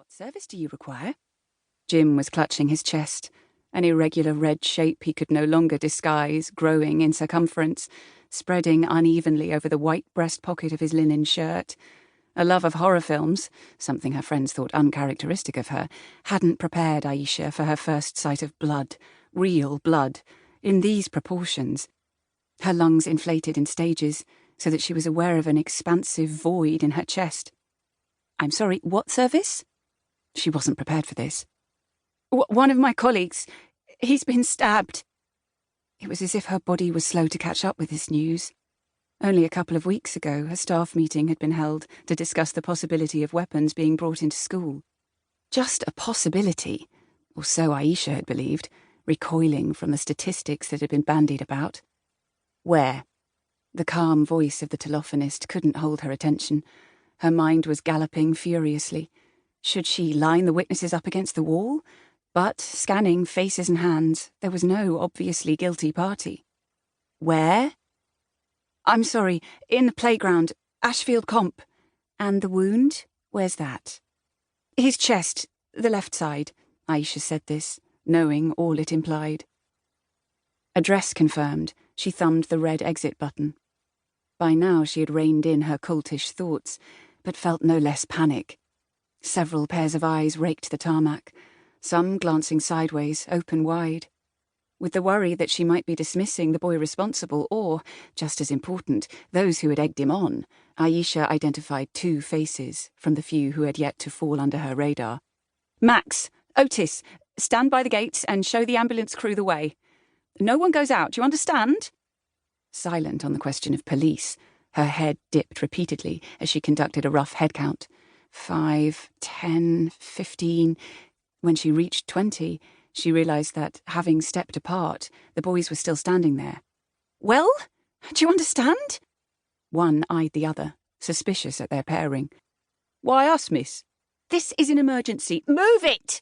What service do you require? Jim was clutching his chest, an irregular red shape he could no longer disguise, growing in circumference, spreading unevenly over the white breast pocket of his linen shirt. A love of horror films, something her friends thought uncharacteristic of her, hadn't prepared Ayisha for her first sight of blood, real blood, in these proportions. Her lungs inflated in stages, so that she was aware of an expansive void in her chest. "I'm sorry, what service?" She wasn't prepared for this. "One of my colleagues. He's been stabbed." It was as if her body was slow to catch up with this news. Only a couple of weeks ago, a staff meeting had been held to discuss the possibility of weapons being brought into school. Just a possibility, or so Ayisha had believed, recoiling from the statistics that had been bandied about. Where? The calm voice of the telephonist couldn't hold her attention. Her mind was galloping furiously. Should she line the witnesses up against the wall? But, scanning faces and hands, there was no obviously guilty party. Where? "I'm sorry, in the playground, Ashfield Comp." "And the wound? Where's that?" "His chest, the left side," Ayisha said this, knowing all it implied. Address confirmed, she thumbed the red exit button. By now she had reined in her cultish thoughts, but felt no less panic. Several pairs of eyes raked the tarmac, some glancing sideways, open wide. With the worry that she might be dismissing the boy responsible or, just as important, those who had egged him on, Ayisha identified two faces from the few who had yet to fall under her radar. "Max, Otis, stand by the gates and show the ambulance crew the way. No one goes out, you understand?" Silent on the question of police, her head dipped repeatedly as she conducted a rough head count. 5, 10, 15. When she reached 20, she realised that, having stepped apart, the boys were still standing there. "Well, do you understand?" One eyed the other, suspicious at their pairing. "Why us, miss?" "This is an emergency. Move it!"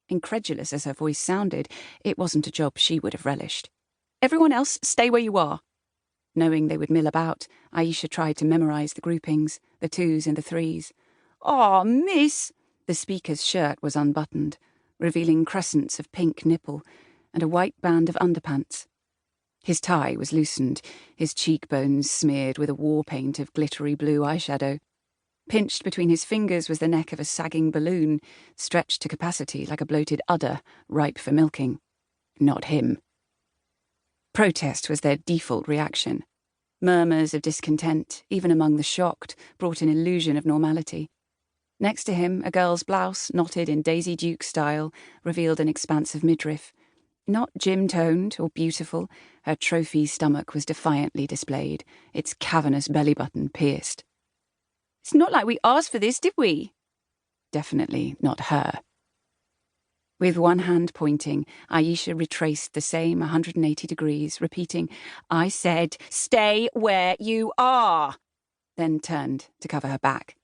Incredulous as her voice sounded, it wasn't a job she would have relished. "Everyone else, stay where you are." Knowing they would mill about, Ayisha tried to memorise the groupings, the 2s and the 3s. "Aw, miss!" The speaker's shirt was unbuttoned, revealing crescents of pink nipple and a white band of underpants. His tie was loosened, his cheekbones smeared with a war paint of glittery blue eyeshadow. Pinched between his fingers was the neck of a sagging balloon, stretched to capacity like a bloated udder, ripe for milking. Not him. Protest was their default reaction. Murmurs of discontent, even among the shocked, brought an illusion of normality. Next to him, a girl's blouse, knotted in Daisy Duke style, revealed an expansive midriff. Not gym-toned or beautiful, her trophy stomach was defiantly displayed, its cavernous belly button pierced. "It's not like we asked for this, did we?" Definitely not her. With one hand pointing, Ayisha retraced the same 180 degrees, repeating, "I said, stay where you are," then turned to cover her back.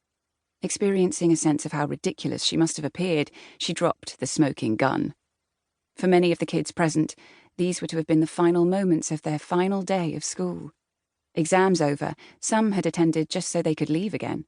Experiencing a sense of how ridiculous she must have appeared, she dropped the smoking gun. For many of the kids present, these were to have been the final moments of their final day of school. Exams over, some had attended just so they could leave again.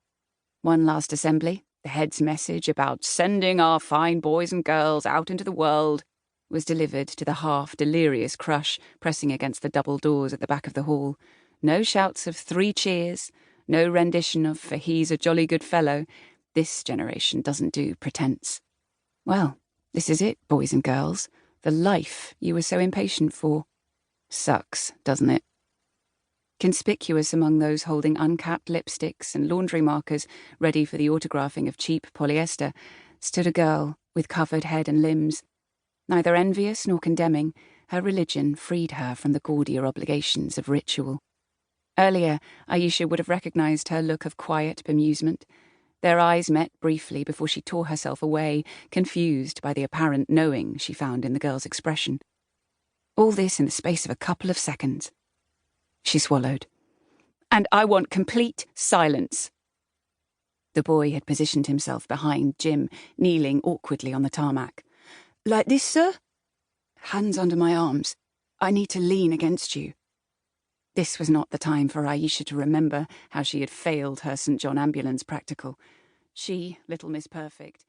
One last assembly, the head's message about sending our fine boys and girls out into the world, was delivered to the half-delirious crush pressing against the double doors at the back of the hall. No shouts of 3 cheers, no rendition of "For he's a jolly good fellow." This generation doesn't do pretense. Well, this is it, boys and girls. The life you were so impatient for. Sucks, doesn't it? Conspicuous among those holding uncapped lipsticks and laundry markers ready for the autographing of cheap polyester stood a girl with covered head and limbs. Neither envious nor condemning, her religion freed her from the gaudier obligations of ritual. Earlier, Ayisha would have recognised her look of quiet bemusement. Their eyes met briefly before she tore herself away, confused by the apparent knowing she found in the girl's expression. All this in the space of a couple of seconds. She swallowed. "And I want complete silence." The boy had positioned himself behind Jim, kneeling awkwardly on the tarmac. "Like this, sir?" "Hands under my arms. I need to lean against you." This was not the time for Ayisha to remember how she had failed her St. John ambulance practical. She, little Miss Perfect,